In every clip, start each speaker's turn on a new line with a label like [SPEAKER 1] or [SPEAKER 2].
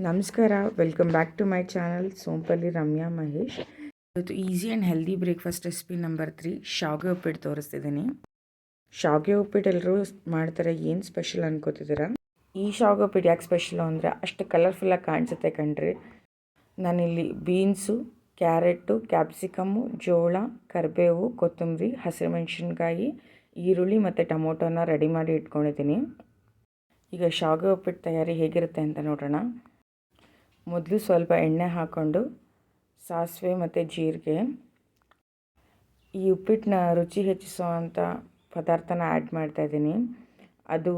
[SPEAKER 1] ನಮಸ್ಕಾರ, welcome back to my channel Sompalli Ramya Mahesh. ಇವತ್ತು easy and healthy breakfast recipe number 3 shavige ಉಪ್ಪಿಟ್ಟು ತೋರಿಸ್ತಿದ್ದೀನಿ. ಶಾವಿಗೆ ಉಪ್ಪಿಟ್ಟು ಎಲ್ಲರೂ ಮಾಡ್ತಾರೆ, ಏನು ಸ್ಪೆಷಲ್ ಅನ್ಕೋತಿದ್ದೀರಾ? ಈ ಶಾವಿಗೆ ಉಪ್ಪಿಟ್ಟು ಯಾಕೆ ಸ್ಪೆಷಲು ಅಂದರೆ ಅಷ್ಟು ಕಲರ್ಫುಲ್ಲಾಗಿ ಕಾಣಿಸುತ್ತೆ ಕಣ್ರಿ. ನಾನಿಲ್ಲಿ ಬೀನ್ಸು, ಕ್ಯಾರೆಟು, ಕ್ಯಾಪ್ಸಿಕಮ್ಮು, ಜೋಳ, ಕರಿಬೇವು, ಕೊತ್ತಂಬರಿ, ಹಸಿರುಮೆಣಸಿನ್ಕಾಯಿ, ಈರುಳ್ಳಿ ಮತ್ತು ಟೊಮೊಟೊನ ರೆಡಿ ಮಾಡಿ ಇಟ್ಕೊಂಡಿದ್ದೀನಿ. ಈಗ ಶಾವಿಗೆ ಉಪ್ಪಿಟ್ಟು ತಯಾರಿ ಹೇಗಿರುತ್ತೆ ಅಂತ ನೋಡೋಣ. ಮೊದಲು ಸ್ವಲ್ಪ ಎಣ್ಣೆ ಹಾಕ್ಕೊಂಡು ಸಾಸಿವೆ ಮತ್ತು ಜೀರಿಗೆ, ಈ ಉಪ್ಪಿಟ್ಟನ್ನ ರುಚಿ ಹೆಚ್ಚಿಸುವಂಥ ಪದಾರ್ಥನ ಆ್ಯಡ್ ಮಾಡ್ತಾಯಿದ್ದೀನಿ. ಅದು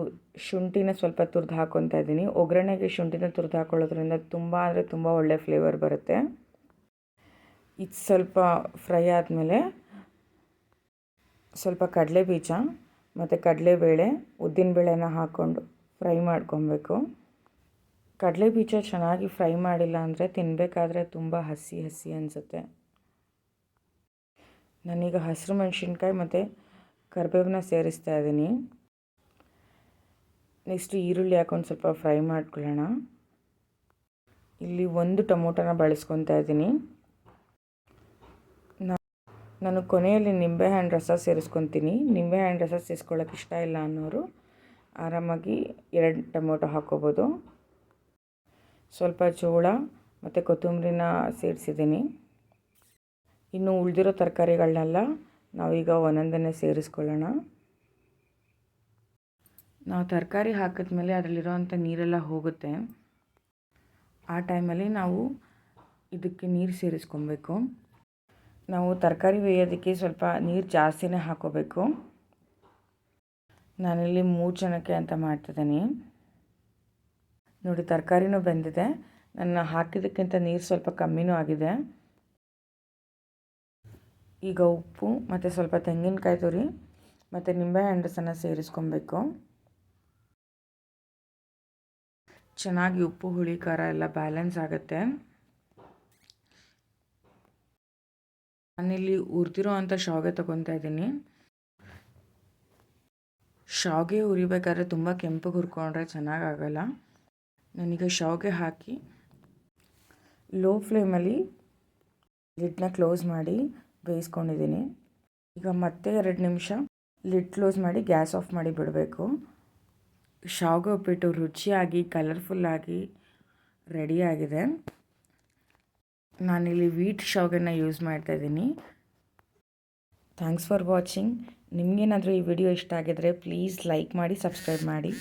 [SPEAKER 1] ಶುಂಠಿನ ಸ್ವಲ್ಪ ತುರಿದು ಹಾಕ್ಕೊತಾ ಇದ್ದೀನಿ. ಒಗ್ಗರಣೆಗೆ ಶುಂಠಿನ ತುರಿದು ಹಾಕ್ಕೊಳ್ಳೋದ್ರಿಂದ ತುಂಬ ಅಂದರೆ ತುಂಬ ಒಳ್ಳೆ ಫ್ಲೇವರ್ ಬರುತ್ತೆ. ಇದು ಸ್ವಲ್ಪ ಫ್ರೈ ಆದಮೇಲೆ ಸ್ವಲ್ಪ ಕಡಲೆ ಬೀಜ ಮತ್ತು ಕಡಲೆಬೇಳೆ, ಉದ್ದಿನಬೇಳೆನ ಹಾಕ್ಕೊಂಡು ಫ್ರೈ ಮಾಡ್ಕೊಬೇಕು. ಕಡಲೆ ಬೀಜ ಚೆನ್ನಾಗಿ ಫ್ರೈ ಮಾಡಿಲ್ಲ ಅಂದರೆ ತಿನ್ನಬೇಕಾದ್ರೆ ತುಂಬ ಹಸಿ ಹಸಿ ಅನಿಸುತ್ತೆ. ನಾನೀಗ ಹಸಿರು ಮೆಣಸಿನ್ಕಾಯಿ ಮತ್ತು ಕರಿಬೇವನ್ನ ಸೇರಿಸ್ತಾ ಇದ್ದೀನಿ. ನೆಕ್ಸ್ಟ್ ಈರುಳ್ಳಿ ಹಾಕೊಂಡು ಸ್ವಲ್ಪ ಫ್ರೈ ಮಾಡ್ಕೊಳ್ಳೋಣ. ಇಲ್ಲಿ 1 ಟೊಮೊಟೊನ ಬಳಸ್ಕೊತಾ ಇದ್ದೀನಿ. ನಾನು ಕೊನೆಯಲ್ಲಿ ನಿಂಬೆಹಣ್ಣು ರಸ ಸೇರಿಸ್ಕೊತೀನಿ. ನಿಂಬೆಹಣ್ಣು ರಸ ಸೇರಿಸ್ಕೊಳ್ಳೋಕೆ ಇಷ್ಟ ಇಲ್ಲ ಅನ್ನೋರು ಆರಾಮಾಗಿ 2 ಟೊಮೊಟೊ ಹಾಕ್ಕೋಬೋದು. ಸ್ವಲ್ಪ ಜೋಳ ಮತ್ತು ಕೊತ್ತಂಬರಿನ ಸೇರಿಸಿದ್ದೀನಿ. ಇನ್ನು ಉಳಿದಿರೋ ತರಕಾರಿಗಳನ್ನೆಲ್ಲ ನಾವೀಗ ಒಂದೊಂದನ್ನೇ ಸೇರಿಸ್ಕೊಳ್ಳೋಣ. ನಾವು ತರಕಾರಿ ಹಾಕಿದ್ಮೇಲೆ ಅದರಲ್ಲಿರೋವಂಥ ನೀರೆಲ್ಲ ಹೋಗುತ್ತೆ. ಆ ಟೈಮಲ್ಲಿ ನಾವು ಇದಕ್ಕೆ ನೀರು ಸೇರಿಸ್ಕೊಬೇಕು. ನಾವು ತರಕಾರಿ ಬೇಯೋದಕ್ಕೆ ಸ್ವಲ್ಪ ನೀರು ಜಾಸ್ತಿನೇ ಹಾಕ್ಕೋಬೇಕು. ನಾನಿಲ್ಲಿ 3 ಜನಕ್ಕೆ ಅಂತ ಮಾಡ್ತಿದ್ದೀನಿ. ನೋಡಿ, ತರಕಾರಿನೂ ಬೆಂದಿದೆ. ನಾನು ಹಾಕಿದ್ದಕ್ಕಿಂತ ನೀರು ಸ್ವಲ್ಪ ಕಮ್ಮಿನೂ ಆಗಿದೆ. ಈಗ ಉಪ್ಪು ಮತ್ತು ಸ್ವಲ್ಪ ತೆಂಗಿನಕಾಯಿ ತುರಿ ಮತ್ತು ನಿಂಬೆಹಣ್ಣು ರಸನ ಸೇರಿಸ್ಕೊಬೇಕು. ಚೆನ್ನಾಗಿ ಉಪ್ಪು ಹುಳಿ ಖಾರ ಎಲ್ಲ ಬ್ಯಾಲೆನ್ಸ್ ಆಗುತ್ತೆ. ನಾನಿಲ್ಲಿ ಹುರಿದಿರೋ ಅಂಥ ಶಾವಿಗೆ ತೊಗೊತಾ ಇದ್ದೀನಿ. ಶಾವಿಗೆ ಹುರಿಬೇಕಾದ್ರೆ ತುಂಬ ಕೆಂಪಗೆ ಹುರ್ಕೊಂಡ್ರೆ ಚೆನ್ನಾಗಾಗಲ್ಲ. ನಾನೀಗ ಶಾವಿಗೆ ಹಾಕಿ ಲೋ ಫ್ಲೇಮಲ್ಲಿ ಲಿಡ್ನ ಕ್ಲೋಸ್ ಮಾಡಿ ಬೇಯಿಸ್ಕೊಂಡಿದ್ದೀನಿ. ಈಗ ಮತ್ತೆ 2 ನಿಮಿಷ ಲಿಡ್ ಕ್ಲೋಸ್ ಮಾಡಿ ಗ್ಯಾಸ್ ಆಫ್ ಮಾಡಿ ಬಿಡಬೇಕು. ಶಾವಿಗೆ ಉಪ್ಪಿಟ್ಟು ರುಚಿಯಾಗಿ ಕಲರ್ಫುಲ್ಲಾಗಿ ರೆಡಿಯಾಗಿದೆ. ನಾನಿಲ್ಲಿ ವೀಟ್ ಶಾವಿಗೆನ ಯೂಸ್ ಮಾಡ್ತಾಯಿದ್ದೀನಿ. Thanks for watching. ನಿಮಗೇನಾದರೂ ಈ ವಿಡಿಯೋ ಇಷ್ಟ ಆಗಿದರೆ ಪ್ಲೀಸ್ ಲೈಕ್ ಮಾಡಿ, ಸಬ್ಸ್ಕ್ರೈಬ್ ಮಾಡಿ.